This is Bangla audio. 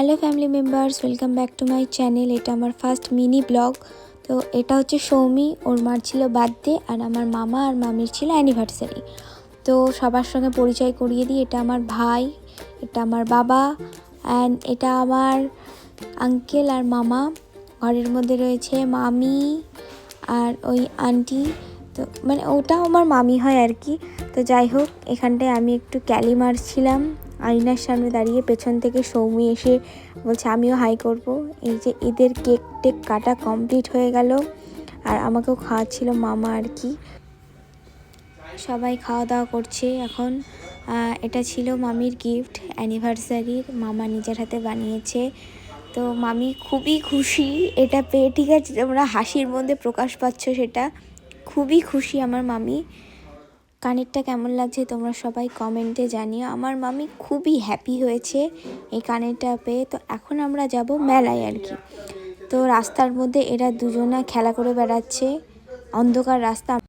Hello family members, welcome back to my channel. এটা আমার ফার্স্ট মিনি ব্লগ। তো এটা হচ্ছে সৌমি, ওর মার ছিল বার্থডে আর আমার মামা আর মামির ছিল অ্যানিভার্সারি। তো সবার সঙ্গে পরিচয় করিয়ে দিই, এটা আমার ভাই, এটা আমার বাবা অ্যান্ড এটা আমার আঙ্কেল আর মামা। ঘরের মধ্যে রয়েছে মামি আর ওই আন্টি, তো মানে ওটাও আমার মামি হয় আর কি। তো যাই হোক, এখানটায় আমি একটু ক্যালি মারছিলাম আয়নার সামনে দাঁড়িয়ে। পেছন থেকে সৌমি এসে বলছে আমিও হাই করব। এই যে এদের কেক টেক কাটা কমপ্লিট হয়ে গেল আর আমাকেও খাওয়াচ্ছিল মামা আর কি। সবাই খাওয়া দাওয়া করছে এখন। এটা ছিল মামির গিফট অ্যানিভার্সারির, মামা নিজের হাতে বানিয়েছে। তো মামি খুবই খুশি এটা পেয়ে, ঠিক আছে, তোমরা হাসির মধ্যে প্রকাশ পাচ্ছ, সেটা খুবই খুশি আমার মামি। কানেরটা কেমন লাগছে তোমরা সবাই কমেন্টে জানিও। আমার মামি খুবই হ্যাপি হয়েছে এই কানেরটা পেয়ে। তো এখন আমরা যাব মেলায় আর কি। তো রাস্তার মধ্যে এরা দুজনা খেলা করে বেড়াচ্ছে, অন্ধকার রাস্তা।